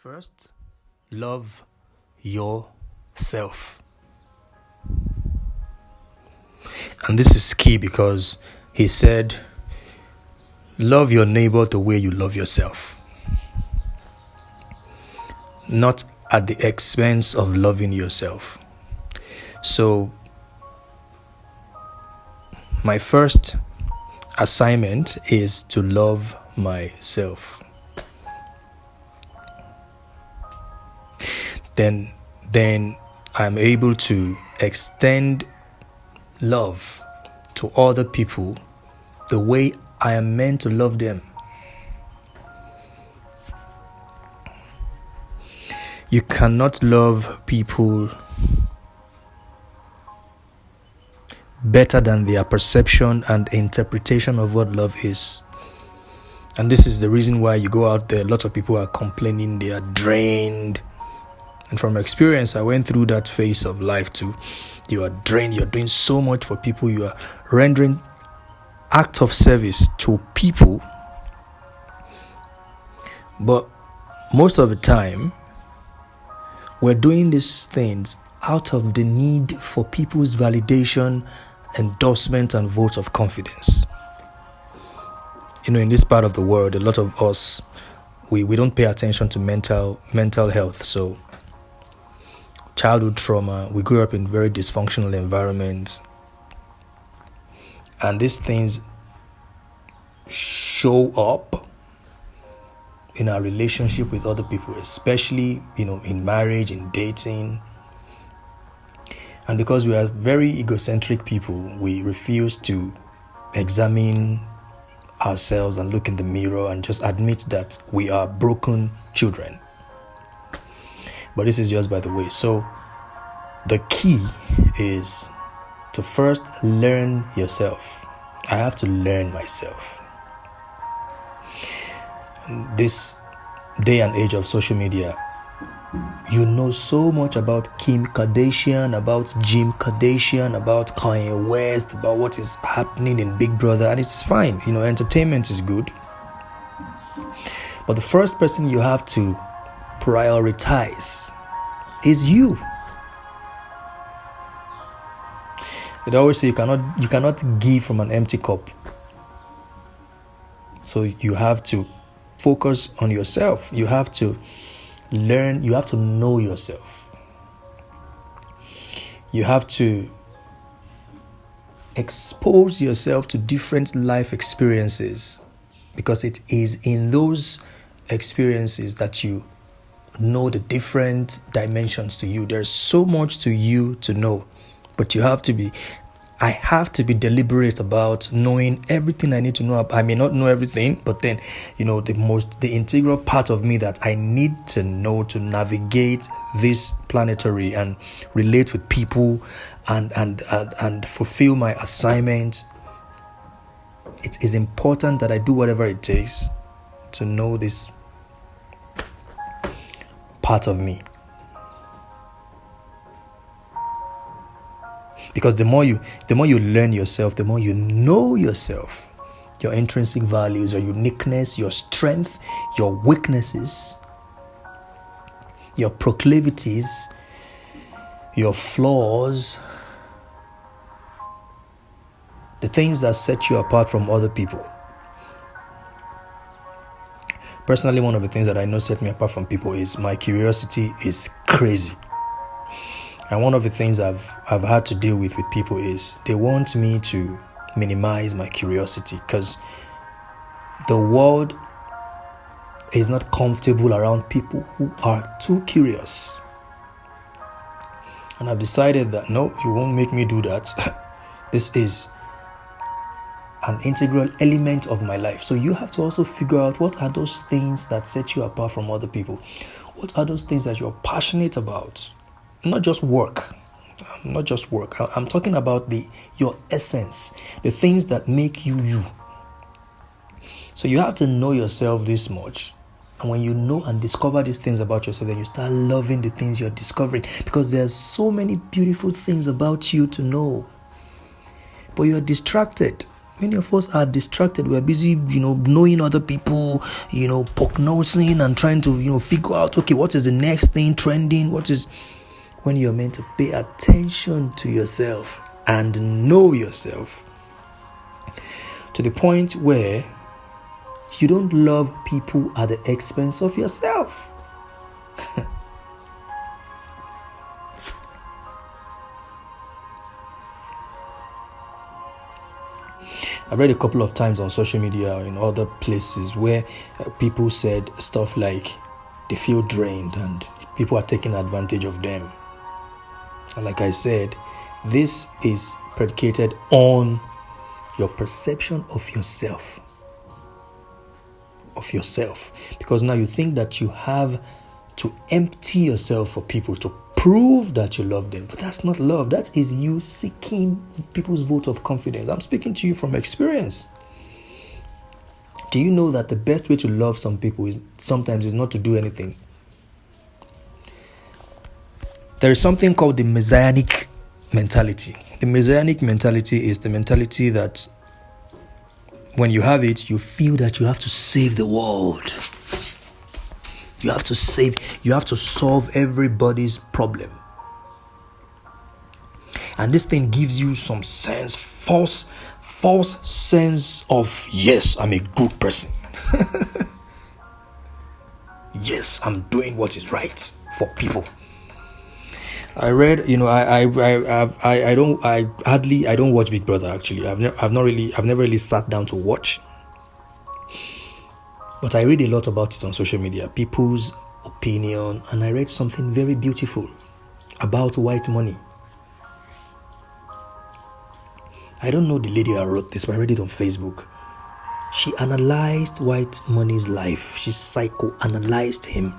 First, love yourself. And this is key because he said, love your neighbor the way you love yourself. Not at the expense of loving yourself. So, my first assignment is to love myself. Then I'm able to extend love to other people the way I am meant to love them. You cannot love people better than their perception and interpretation of what love is. And this is the reason why you go out there, a lot of people are complaining, they are drained. And from experience, I went through that phase of life too. You are drained, you're doing so much for people, you are rendering acts of service to people. But most of the time, we're doing these things out of the need for people's validation, endorsement, and votes of confidence. In this part of the world, a lot of us, we don't pay attention to mental health. So childhood trauma, we grew up in very dysfunctional environments, and these things show up in our relationship with other people, especially in marriage, in dating. And because we are very egocentric people, we refuse to examine ourselves and look in the mirror and just admit that we are broken children. But this is just by the way. So the key is to first learn yourself. I have to learn myself. This day and age of social media, you know so much about Kim Kardashian, about Jim Kardashian, about Kanye West, about what is happening in Big Brother, and it's fine. Entertainment is good. But the first person you have to prioritize is you. They always say you cannot give from an empty cup. So you have to focus on yourself. You have to learn, you have to know yourself. You have to expose yourself to different life experiences, because it is in those experiences that you know the different dimensions to you. There's so much to you to know, but I have to be deliberate about knowing everything I need to know. I may not know everything, but then, the integral part of me that I need to know to navigate this planetary and relate with people and fulfill my assignment. It is important that I do whatever it takes to know this part of me. Because the more you learn yourself, the more you know yourself, your intrinsic values, your uniqueness, your strength, your weaknesses, your proclivities, your flaws, the things that set you apart from other people. Personally, one of the things that I know set me apart from people is my curiosity is crazy. And one of the things I've had to deal with people is they want me to minimize my curiosity, because the world is not comfortable around people who are too curious. And I've decided that no, you won't make me do that. This is an integral element of my life. So you have to also figure out, what are those things that set you apart from other people? What are those things that you're passionate about? Not just work. I'm talking about your essence, the things that make you you. So you have to know yourself this much. And when you know and discover these things about yourself, then you start loving the things you're discovering, because there's so many beautiful things about you to know. But you're distracted. Many of us are distracted. We're busy, knowing other people, prognosing and trying to, figure out, okay, what is the next thing trending? When you're meant to pay attention to yourself and know yourself to the point where you don't love people at the expense of yourself. I've read a couple of times on social media or in other places where people said stuff like they feel drained and people are taking advantage of them. And like I said, this is predicated on your perception of yourself. Because now you think that you have to empty yourself for people to prove that you love them. But that's not love. That is you seeking people's vote of confidence. I'm speaking to you from experience. Do you know that the best way to love some people sometimes is not to do anything? There is something called the messianic mentality. The messianic mentality is the mentality that when you have it, you feel that you have to save the world. You have to solve everybody's problem. And this thing gives you some false sense of, yes, I'm a good person. Yes, I'm doing what is right for people. I read, I don't watch Big Brother actually. I've never really sat down to watch. But I read a lot about it on social media, people's opinion, and I read something very beautiful about white money. I don't know the lady that wrote this, but I read it on Facebook. She analyzed white money's life. She psychoanalyzed him.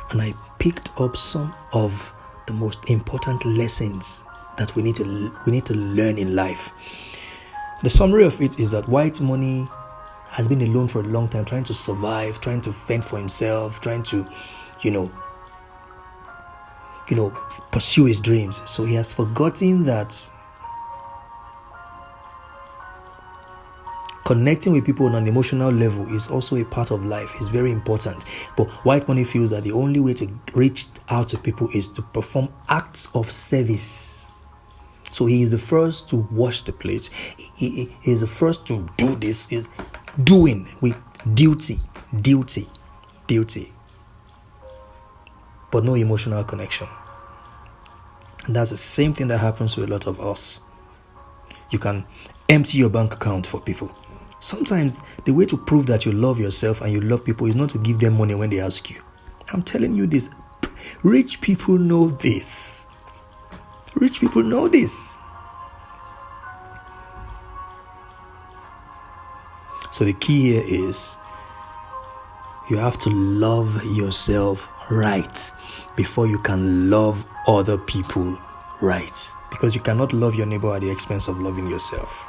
And I picked up some of the most important lessons that we need to learn in life. The summary of it is that white money has been alone for a long time, trying to survive, trying to fend for himself, trying to, pursue his dreams. So he has forgotten that connecting with people on an emotional level is also a part of life. It's very important. But white money feels that the only way to reach out to people is to perform acts of service. So he is the first to wash the plates. He is the first to do this. Is doing with duty, but no emotional connection. And that's the same thing that happens to a lot of us. You can empty your bank account for people. Sometimes the way to prove that you love yourself and you love people is not to give them money when they ask you. I'm telling you this. Rich people know this. So the key here is you have to love yourself right before you can love other people right. Because you cannot love your neighbor at the expense of loving yourself.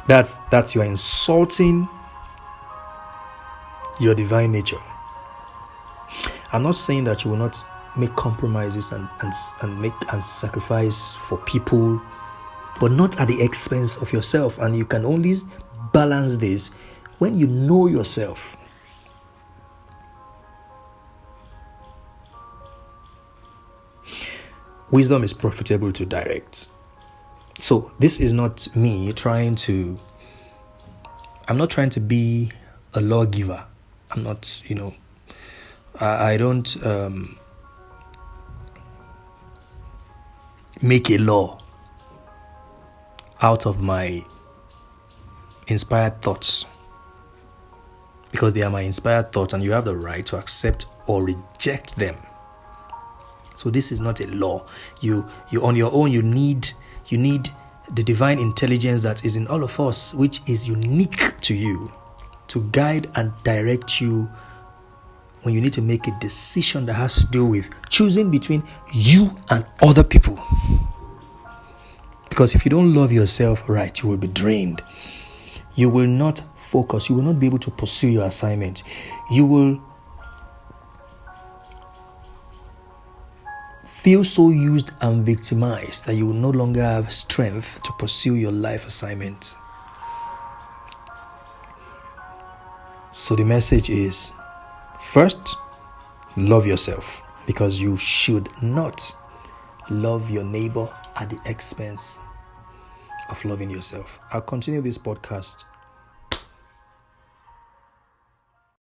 That's you're insulting your divine nature. I'm not saying that you will not make compromises and sacrifice for people, but not at the expense of yourself. And you can only balance this when you know yourself. Wisdom is profitable to direct. So this is not me I'm not trying to be a lawgiver. I'm not, I don't make a law out of my inspired thoughts, because they are my inspired thoughts and you have the right to accept or reject them. So this is not a law. You on your own, you need the divine intelligence that is in all of us, which is unique to you, to guide and direct you when you need to make a decision that has to do with choosing between you and other people. Because if you don't love yourself right, you will be drained. You will not focus. You will not be able to pursue your assignment. You will feel so used and victimized that you will no longer have strength to pursue your life assignment. So the message is, first, love yourself, because you should not love your neighbor at the expense of loving yourself. I'll continue this podcast